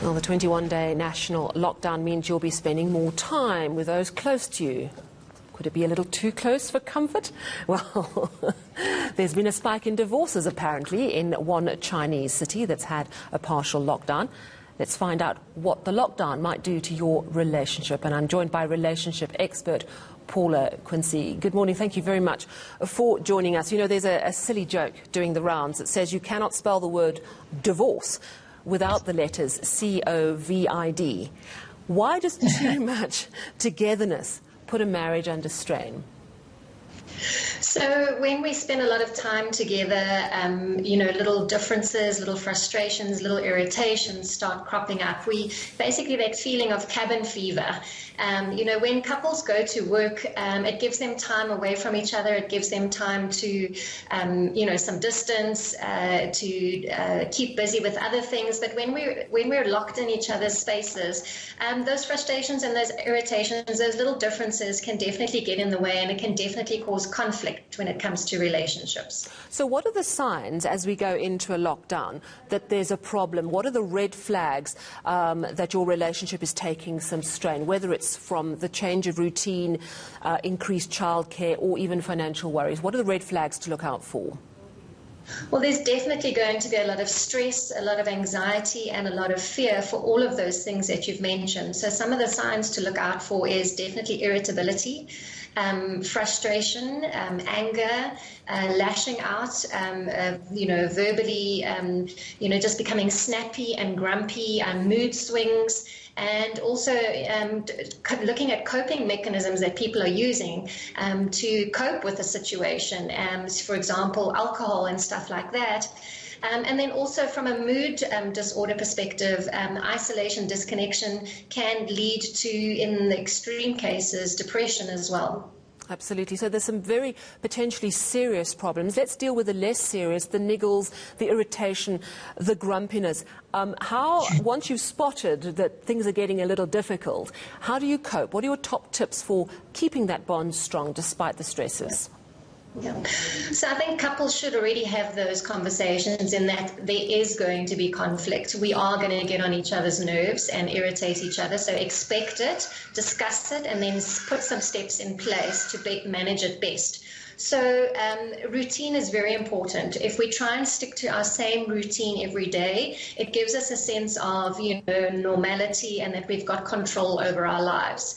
Well, the 21-day national lockdown means you'll be spending more time with those close to you. Could it be a little too close for comfort? Well, there's been a spike in divorces, apparently, in one Chinese city that's had a partial lockdown. Let's find out what the lockdown might do to your relationship. And I'm joined by relationship expert Paula Quincy. Good morning. Thank you very much for joining us. You know, there's a silly joke doing the rounds that says you cannot spell the word divorce without the letters C-O-V-I-D. Why does too much togetherness put a marriage under strain? So when we spend a lot of time together, little differences, little frustrations, little irritations start cropping up. Basically that feeling of cabin fever. When couples go to work, it gives them time away from each other. It gives them time to, some distance, to keep busy with other things. But when we're locked in each other's spaces, those frustrations and those irritations, those little differences can definitely get in the way, and it can definitely cause conflict when it comes to relationships. So what are the signs as we go into a lockdown that there's a problem? What are the red flags that your relationship is taking some strain, whether it's from the change of routine, increased childcare, or even financial worries? What are the red flags to look out for? Well, there's definitely going to be a lot of stress, a lot of anxiety, and a lot of fear for all of those things that you've mentioned. So some of the signs to look out for is definitely irritability, frustration, anger, lashing out, verbally, just becoming snappy and grumpy, mood swings, and also looking at coping mechanisms that people are using to cope with the situation. For example, alcohol and stuff like that. And then also from a mood disorder perspective, isolation, disconnection can lead to, in the extreme cases, depression as well. Absolutely. So there's some very potentially serious problems. Let's deal with the less serious, the niggles, the irritation, the grumpiness. Once you've spotted that things are getting a little difficult, how do you cope? What are your top tips for keeping that bond strong despite the stresses? Yeah. So I think couples should already have those conversations in that there is going to be conflict. We are going to get on each other's nerves and irritate each other. So expect it, discuss it, and then put some steps in place to manage it best. So routine is very important. If we try and stick to our same routine every day, it gives us a sense of normality and that we've got control over our lives.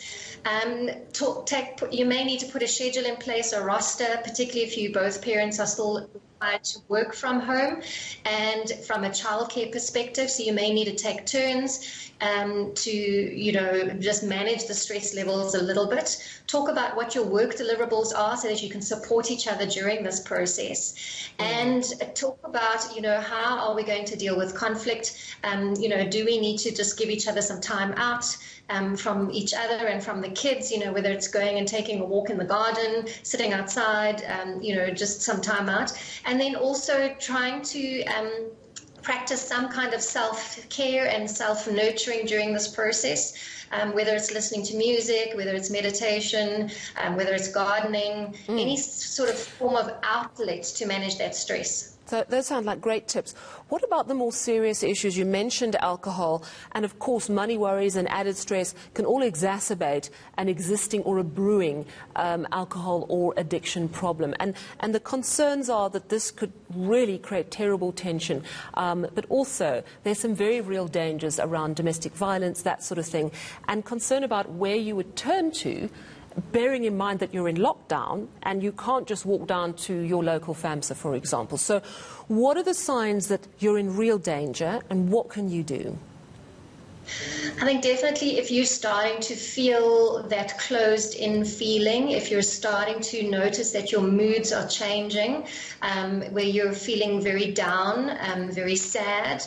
You may need to put a schedule in place, a roster, particularly if you both parents are still required to work from home, and from a childcare perspective. So you may need to take turns to just manage the stress levels a little bit. Talk about what your work deliverables are so that you can support each other during this process, and talk about how are we going to deal with conflict. Do we need to just give each other some time out from each other and from the kids, whether it's going and taking a walk in the garden, sitting outside, just some time out. And then also trying to practice some kind of self-care and self-nurturing during this process, whether it's listening to music, whether it's meditation, whether it's gardening, any sort of form of outlet to manage that stress. So those sound like great tips. What about the more serious issues? You mentioned alcohol, and of course money worries and added stress can all exacerbate an existing or a brewing alcohol or addiction problem. And the concerns are that this could really create terrible tension. But also there's some very real dangers around domestic violence, that sort of thing, and concern about where you would turn to, bearing in mind that you're in lockdown and you can't just walk down to your local FAMSA, for example. So what are the signs that you're in real danger, and what can you do? I think definitely if you're starting to feel that closed-in feeling, if you're starting to notice that your moods are changing, where you're feeling very down, very sad,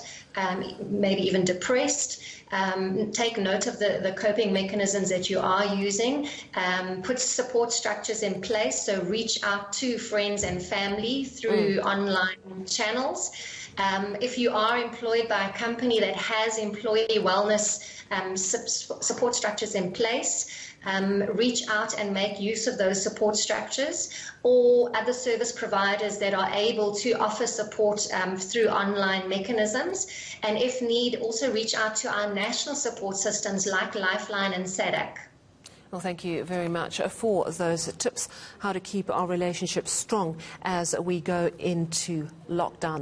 maybe even depressed, take note of the coping mechanisms that you are using, put support structures in place, so reach out to friends and family through online channels, If you are employed by a company that has employee wellness support structures in place, reach out and make use of those support structures, or other service providers that are able to offer support through online mechanisms. And if need, also reach out to our national support systems like Lifeline and SADC. Well, thank you very much for those tips, how to keep our relationships strong as we go into lockdown.